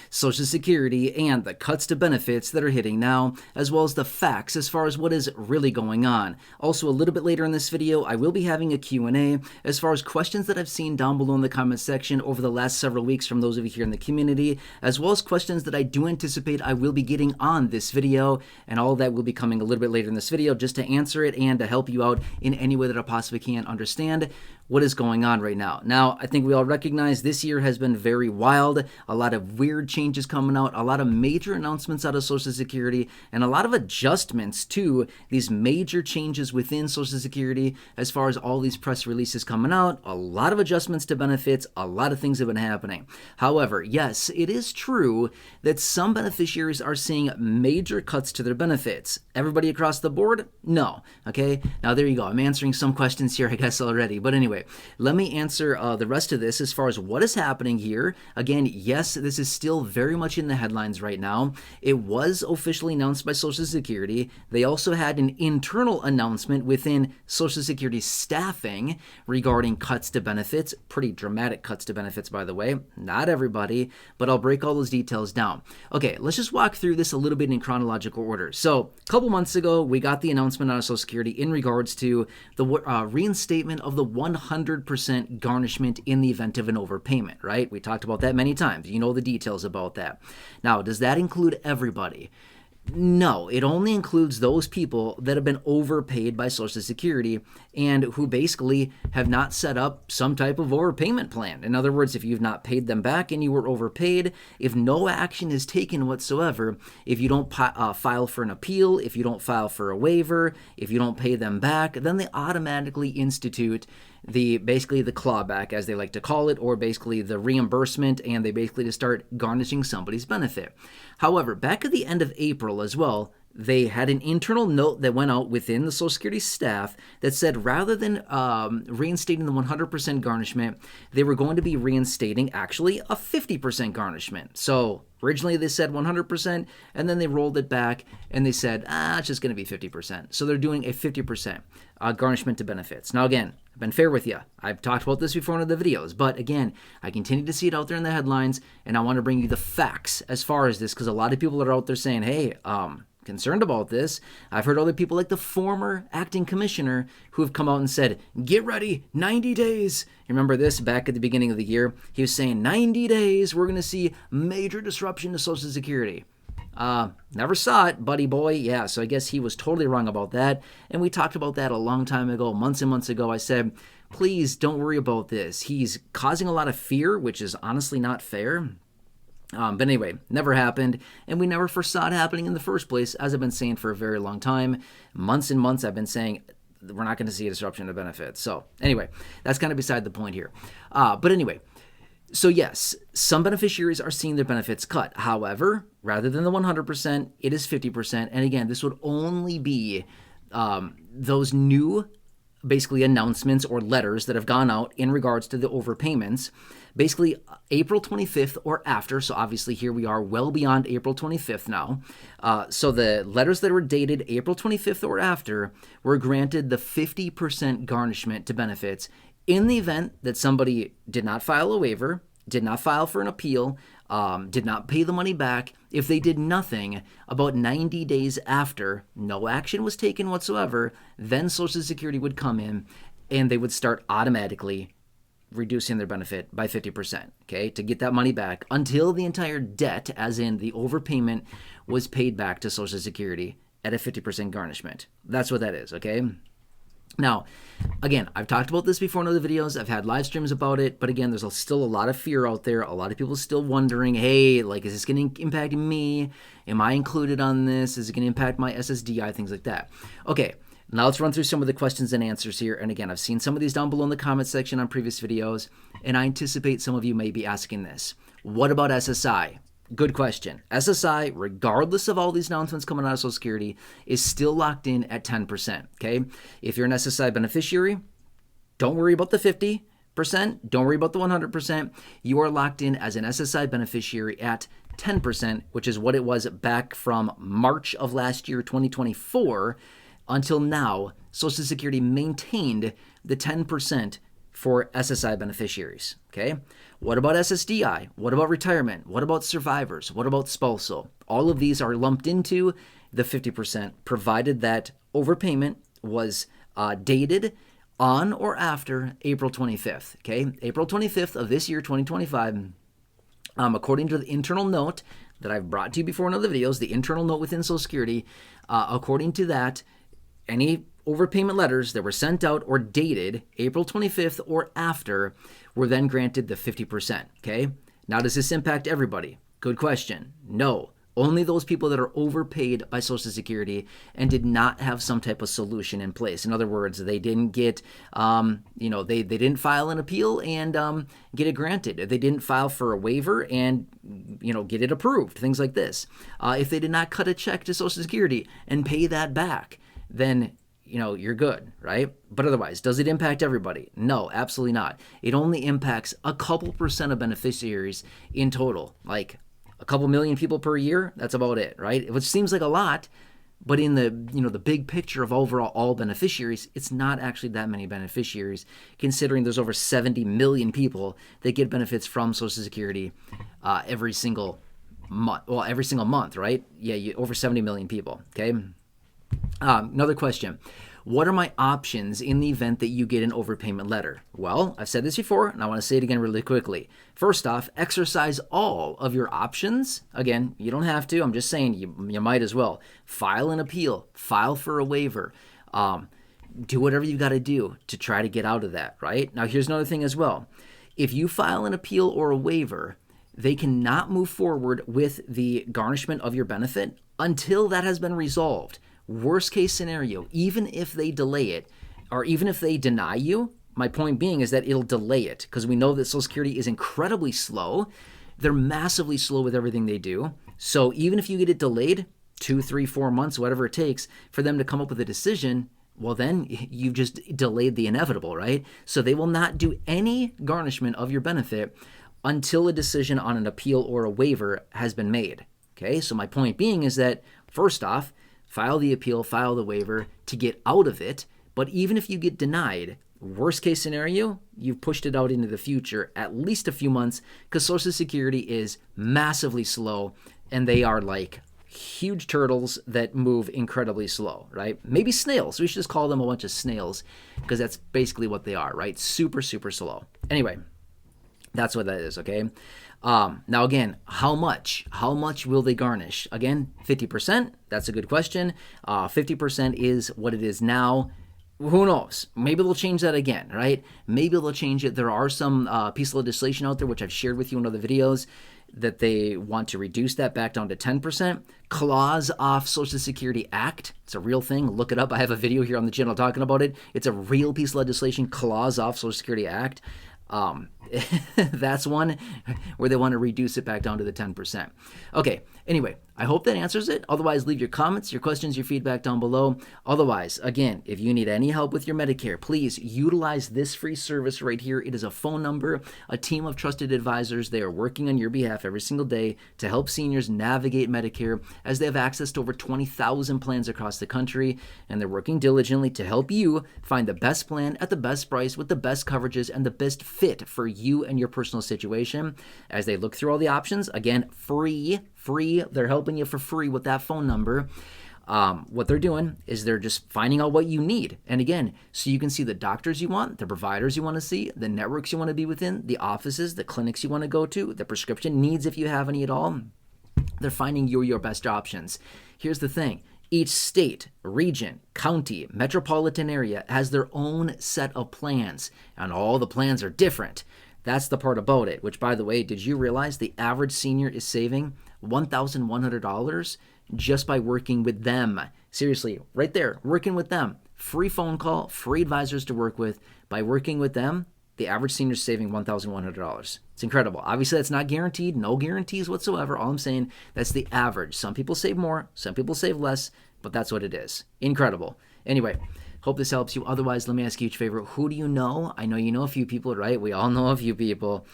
Social Security and the cuts to benefits that are hitting now, as well as the facts as far as what is really going on. Also, a little bit later in this video, I will be having a Q&A as far as questions that I've seen down below in the comment section over the last several weeks from those of you here in the community, as well as questions that I do anticipate I will be getting on this video, and all of that will be coming a little bit later in this video just to answer it and to help you out in any way that I possibly can understand what is going on right now. Now, I think we all recognize this year has been very wild, a lot of weird changes coming out, a lot of major announcements out of Social Security, and a lot of adjustments to these major changes within Social Security as far as all these press releases coming out, a lot of adjustments to benefits, a lot of things have been happening. However, yes, it is true that some beneficiaries are seeing major cuts to their benefits. Everybody across the board? No. Okay, now there you go. I'm answering some questions here, I guess, already. But anyway, let me answer the rest of this as far as what is happening here. Again, yes, this is still very much in the headlines right now. It was officially announced by Social Security. They also had an internal announcement within Social Security staffing regarding cuts to benefits. Pretty dramatic cuts to benefits, by the way. Not everybody, but I'll break all those details down. Okay, let's just walk through this a little bit in chronological order. So, a couple months ago, we got the announcement out of Social Security in regards to the reinstatement of the 100% garnishment in the event of an overpayment, right? We talked about that many times. You know the details about that. Now, does that include everybody? No, it only includes those people that have been overpaid by Social Security and who basically have not set up some type of overpayment plan. In other words, if you've not paid them back and you were overpaid, if no action is taken whatsoever, if you don't file for an appeal, if you don't file for a waiver, if you don't pay them back, then they automatically institute basically the clawback, as they like to call it, or basically the reimbursement, and they basically just start garnishing somebody's benefit. However, back at the end of April as well, they had an internal note that went out within the Social Security staff that said rather than reinstating the 100% garnishment, they were going to be reinstating actually a 50% garnishment. So originally they said 100%, and then they rolled it back and they said, it's just going to be 50%. So they're doing a 50% garnishment to benefits. Now again, I've been fair with you. I've talked about this before in the videos, but again, I continue to see it out there in the headlines, and I want to bring you the facts as far as this, because a lot of people are out there saying, hey, concerned about this. I've heard other people like the former acting commissioner who have come out and said, get ready, 90 days. You remember this back at the beginning of the year? He was saying 90 days, we're going to see major disruption to Social Security. Never saw it, buddy boy. Yeah, so I guess he was totally wrong about that. And we talked about that a long time ago, months and months ago. I said, please don't worry about this. He's causing a lot of fear, which is honestly not fair. But anyway, never happened, and we never foresaw it happening in the first place, as I've been saying for a very long time. Months and months I've been saying we're not going to see a disruption of benefits. So anyway, that's kind of beside the point here. But anyway, so yes, some beneficiaries are seeing their benefits cut. However, rather than the 100%, it is 50%. And again, this would only be those new basically announcements or letters that have gone out in regards to the overpayments, basically April 25th or after. So obviously here we are well beyond April 25th now. So the letters that were dated April 25th or after were granted the 50% garnishment to benefits in the event that somebody did not file a waiver, did not file for an appeal, did not pay the money back. If they did nothing about 90 days after, no action was taken whatsoever, then Social Security would come in and they would start automatically reducing their benefit by 50%, okay, to get that money back until the entire debt, as in the overpayment, was paid back to Social Security at a 50% garnishment. That's what that is, okay? Now, again, I've talked about this before in other videos. I've had live streams about it, but again, there's still a lot of fear out there. A lot of people still wondering, hey, like, is this going to impact me? Am I included on this? Is it going to impact my SSDI? Things like that. Okay, now let's run through some of the questions and answers here. And again, I've seen some of these down below in the comment section on previous videos, and I anticipate some of you may be asking this. What about SSI? Good question. SSI, regardless of all these announcements coming out of Social Security, is still locked in at 10%, okay? If you're an SSI beneficiary, don't worry about the 50%, don't worry about the 100%. You are locked in as an SSI beneficiary at 10%, which is what it was back from March of last year, 2024, until now. Social Security maintained the 10% for SSI beneficiaries, okay? What about SSDI? What about retirement? What about survivors? What about spousal? All of these are lumped into the 50%, provided that overpayment was dated on or after April 25th, okay? April 25th of this year, 2025, according to the internal note that I've brought to you before in other videos, the internal note within Social Security, according to that, any overpayment letters that were sent out or dated April 25th or after were then granted the 50%, okay? Now, does this impact everybody? Good question. No. Only those people that are overpaid by Social Security and did not have some type of solution in place. In other words, they didn't get, they didn't file an appeal and get it granted. They didn't file for a waiver and, get it approved, things like this. If they did not cut a check to Social Security and pay that back, then you're good, right? But otherwise, does it impact everybody? No, absolutely not. It only impacts a couple percent of beneficiaries in total, like a couple million people per year. That's about it, right? Which seems like a lot, but in the the big picture of overall all beneficiaries, it's not actually that many beneficiaries, considering there's over 70 million people that get benefits from Social Security every single month. Well, every single month, right? Yeah, over 70 million people. Okay. Another question. What are my options in the event that you get an overpayment letter? Well, I've said this before, and I want to say it again really quickly. First off, exercise all of your options. Again, you don't have to. I'm just saying you might as well. File an appeal. File for a waiver. Do whatever you got to do to try to get out of that, right? Now, here's another thing as well. If you file an appeal or a waiver, they cannot move forward with the garnishment of your benefit until that has been resolved. Worst case scenario, even if they delay it, or even if they deny you, my point being is that it'll delay it, because we know that Social Security is incredibly slow. They're massively slow with everything they do. So even if you get it delayed 2, 3, 4 months, whatever it takes for them to come up with a decision, well, then you've just delayed the inevitable, right? So they will not do any garnishment of your benefit until a decision on an appeal or a waiver has been made. Okay, so my point being is that, first off, file the appeal, file the waiver to get out of it. But even if you get denied, worst case scenario, you've pushed it out into the future at least a few months, because Social Security is massively slow and they are like huge turtles that move incredibly slow, right? Maybe snails. We should just call them a bunch of snails, because that's basically what they are, right? Super, super slow. Anyway, that's what that is, okay? Now again, how much will they garnish? Again, 50%. That's a good question. 50% is what it is now. Who knows? Maybe they'll change that again, right? Maybe they'll change it. There are some piece of legislation out there, which I've shared with you in other videos, that they want to reduce that back down to 10%. Clause off Social Security Act. It's a real thing. Look it up. I have a video here on the channel talking about it. It's a real piece of legislation, clause off Social Security Act. That's one where they want to reduce it back down to the 10%. Okay, anyway, I hope that answers it. Otherwise, leave your comments, your questions, your feedback down below. Otherwise, again, if you need any help with your Medicare, please utilize this free service right here. It is a phone number, a team of trusted advisors. They are working on your behalf every single day to help seniors navigate Medicare, as they have access to over 20,000 plans across the country, and they're working diligently to help you find the best plan at the best price with the best coverages and the best fit for you and your personal situation. As they look through all the options, again, free. They're helping you for free with that phone number. What they're doing is they're just finding out what you need. And again, so you can see the doctors you want, the providers you want to see, the networks you want to be within, the offices, the clinics you want to go to, the prescription needs if you have any at all. They're finding you your best options. Here's the thing. Each state, region, county, metropolitan area has their own set of plans, and all the plans are different. That's the part about it, which, by the way, did you realize the average senior is saving $1,100 just by working with them? Seriously, right there, working with them. Free phone call, free advisors to work with. By working with them, the average senior is saving $1,100. It's incredible. Obviously, that's not guaranteed. No guarantees whatsoever. All I'm saying, that's the average. Some people save more, some people save less, but that's what it is. Incredible. Anyway, hope this helps you. Otherwise, let me ask you each favor. Who do you know? I know you know a few people, right? We all know a few people.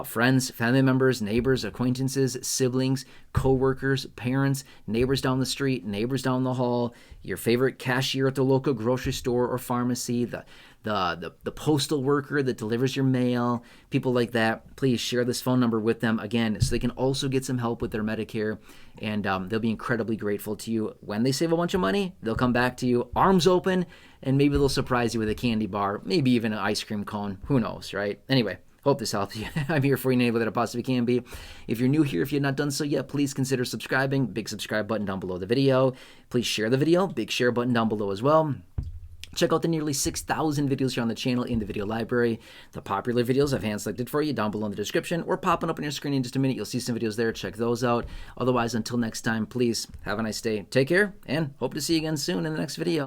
Friends, family members, neighbors, acquaintances, siblings, co-workers, parents, neighbors down the street, neighbors down the hall, your favorite cashier at the local grocery store or pharmacy, the the postal worker that delivers your mail, people like that. Please share this phone number with them, again, so they can also get some help with their Medicare, and they'll be incredibly grateful to you. When they save a bunch of money, they'll come back to you, arms open, and maybe they'll surprise you with a candy bar, maybe even an ice cream cone. Who knows, right? Anyway, hope this helps you. I'm here for you in any way that I possibly can be. If you're new here, if you've not done so yet, please consider subscribing. Big subscribe button down below the video. Please share the video. Big share button down below as well. Check out the nearly 6,000 videos here on the channel in the video library. The popular videos I've hand-selected for you down below in the description or popping up on your screen in just a minute. You'll see some videos there. Check those out. Otherwise, until next time, please have a nice day. Take care, and hope to see you again soon in the next video.